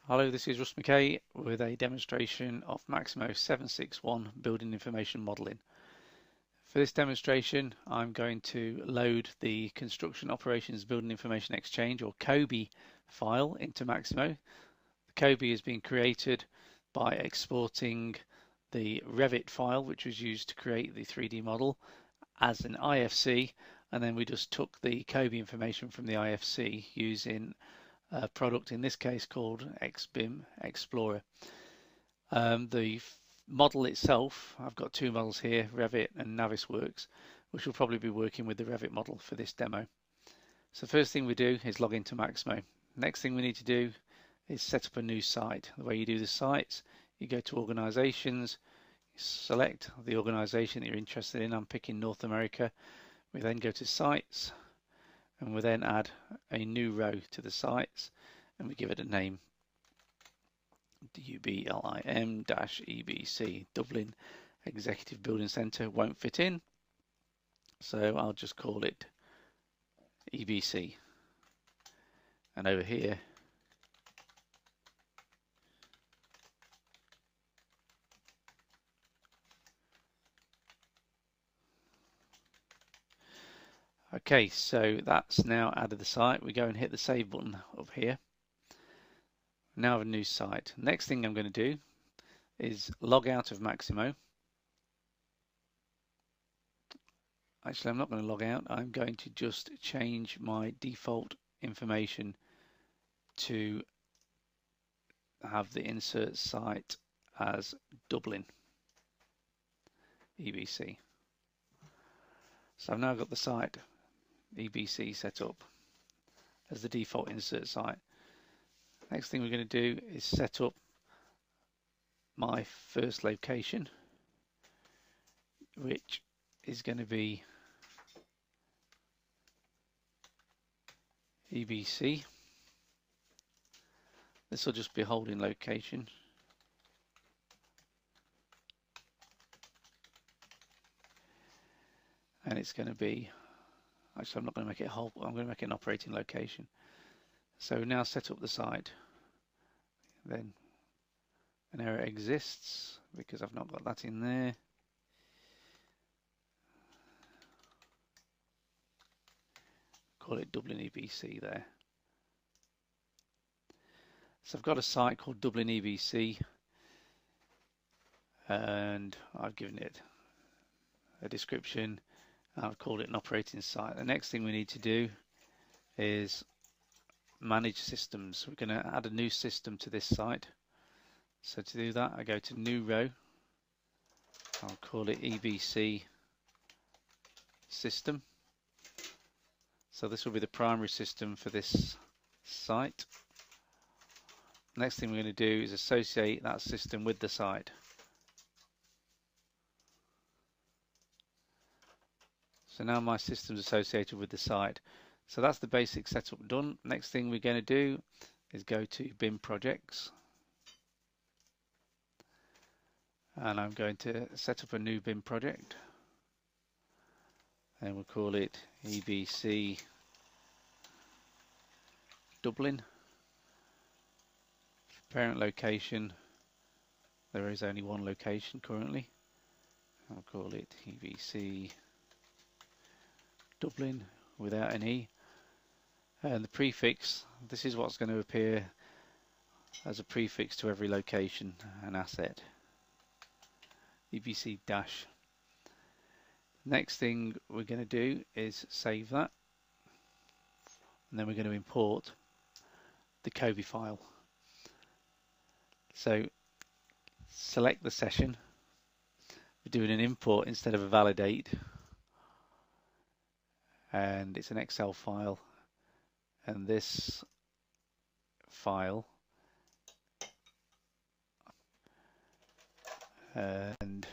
Hello, this is Russ McKay with a demonstration of Maximo 761 Building Information Modeling. For this demonstration, I'm going to load the Construction Operations Building Information Exchange, or Cobie, file into Maximo. The Cobie has been created by exporting the Revit file, which was used to create the 3D model, as an IFC, and then we just took the Cobie information from the IFC using a product in this case called XBIM Explorer. The model itself, I've got two models here, Revit and Navisworks, which will probably be working with the Revit model for this demo. So first thing we do is log into Maximo. Next thing we need to do is set up a new site. The way you do the sites, you go to organizations, select the organization that you're interested in. I'm picking North America. We then go to sites, and we then add a new row to the sites, and we give it a name, DUBLIM-EBC, Dublin Executive Building Centre. Won't fit in, so I'll just call it EBC. And over here okay, so that's now added the site. We go and hit the save button up here. Now I have a new site. Next thing I'm going to do is log out of Maximo. Actually, I'm not going to log out. I'm going to just change my default information to have the insert site as Dublin EBC. So I've now got the site EBC set up as the default insert site. Next thing we're going to do is set up my first location, which is going to be EBC. This will just be a holding location. And it's going to be, actually I'm not going to make it a whole, I'm going to make it an operating location. So now set up the site. Then an error exists because I've not got that in there. Call it Dublin EBC there. So I've got a site called Dublin EBC, and I've given it a description. I've called it an operating site. The next thing we need to do is manage systems. We're going to add a new system to this site. So to do that, I go to new row. I'll call it EBC system. So this will be the primary system for this site. Next thing we're going to do is associate that system with the site. So now my system's associated with the site. So that's the basic setup done. Next thing we're going to do is go to BIM projects. And I'm going to set up a new BIM project. And we'll call it EBC Dublin. Parent location, there is only one location currently. I'll call it EBC Dublin without an E. And the prefix, this is what's going to appear as a prefix to every location and asset. EBC dash. Next thing we're going to do is save that, and then we're going to import the Cobie file. So select the session. We're doing an import instead of a validate, and it's an Excel file, and this file and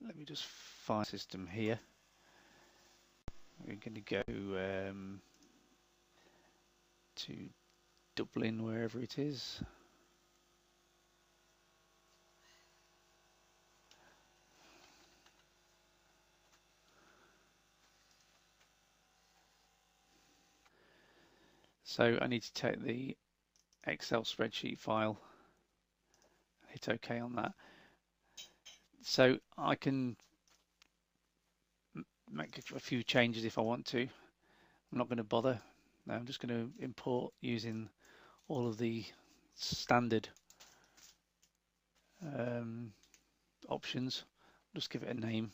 let me just find system here. We're going to go to Dublin, wherever it is. So I need to take the Excel spreadsheet file, hit OK on that. So I can make a few changes if I want to. I'm not going to bother. No, I'm just going to import using all of the standard options. Just give it a name.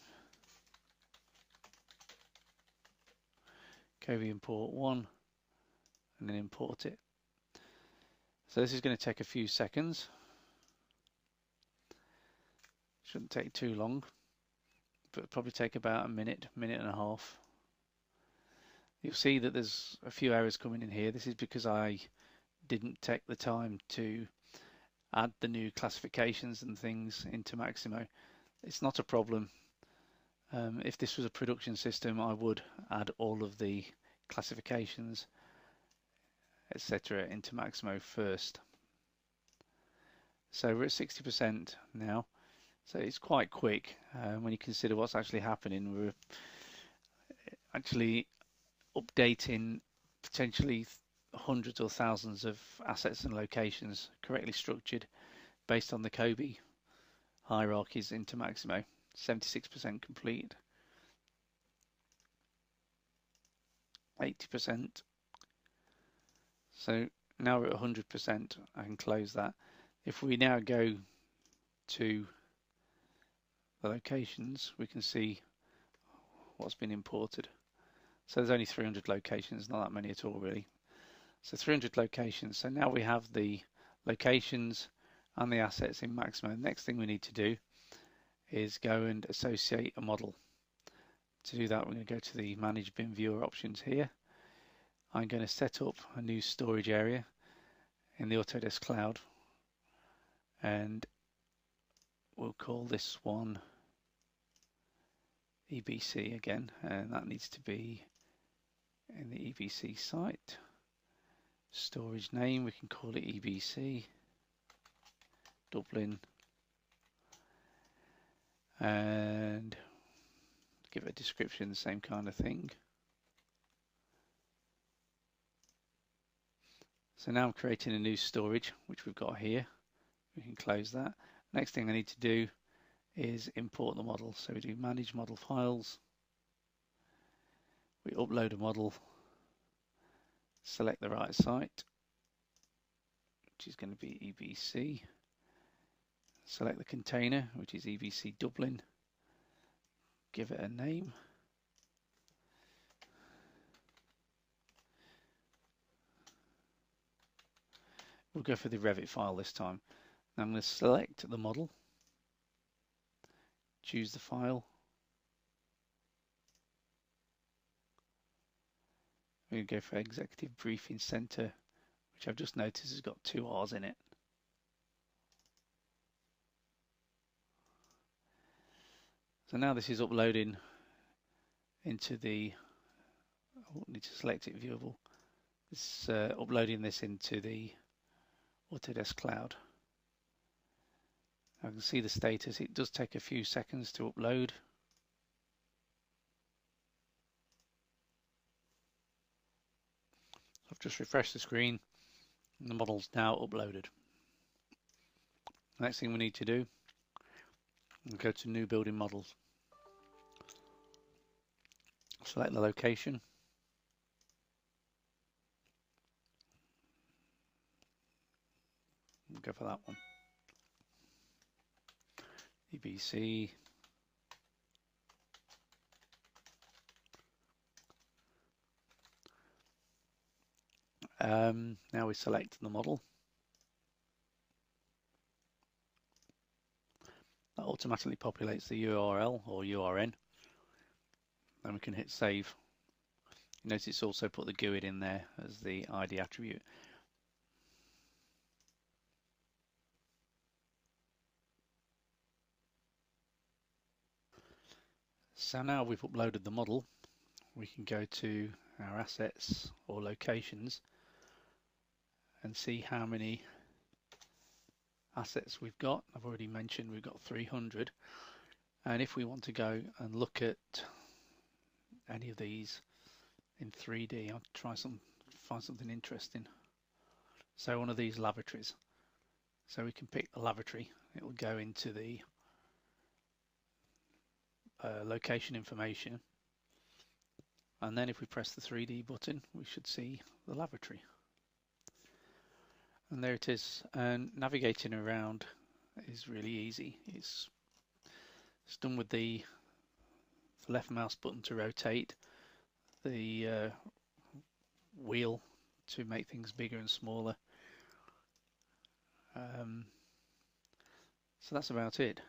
Cobie import 1 and then import it. So this is going to take a few seconds. Shouldn't take too long, but it'll probably take about a minute, minute and a half. You'll see that there's a few errors coming in here. This is because I didn't take the time to add the new classifications and things into Maximo. It's not a problem. If this was a production system, I would add all of the classifications, etc. into Maximo first. So we're at 60% now, so it's quite quick when you consider what's actually happening. We're actually updating potentially hundreds or thousands of assets and locations correctly structured based on the Cobie hierarchies into Maximo. 76% complete, 80%. So now we're at 100%. I can close that. If we now go to the locations, we can see what's been imported. So there's only 300 locations, not that many at all really. So 300 locations. So now we have the locations and the assets in Maximo. The next thing we need to do is go and associate a model. To do that, we're going to go to the Manage Bin Viewer options here. I'm going to set up a new storage area in the Autodesk Cloud, and we'll call this one EBC again, and that needs to be in the EBC site. Storage name, we can call it EBC Dublin, and give it a description, same kind of thing. So now I'm creating a new storage, which we've got here. We can close that. Next thing I need to do is import the model. So we do Manage Model Files. We upload a model, select the right site, which is going to be EBC. Select the container, which is EBC Dublin. Give it a name. We'll go for the Revit file this time. Now I'm going to select the model, choose the file. We're going to go for Executive Briefing Center, which I've just noticed has got 2 R's in it. So now this is uploading into the, I need to select it viewable. It's uploading this into the Autodesk Cloud. I can see the status. It does take a few seconds to upload. I've just refreshed the screen and the model's now uploaded. Next thing we need to do is go to New Building Models. Select the location. We'll go for that one. EBC. Now we select the model. That automatically populates the URL or URN. Then we can hit save. Notice it's also put the GUID in there as the ID attribute. So now we've uploaded the model, we can go to our assets or locations and see how many assets we've got. I've already mentioned we've got 300, and if we want to go and look at any of these in 3D, I'll try find something interesting. So one of these lavatories. So we can pick the lavatory. It will go into the location information, and then if we press the 3D button we should see the lavatory, and there it is. And navigating around is really easy. It's done with the left mouse button to rotate, the wheel to make things bigger and smaller. So that's about it.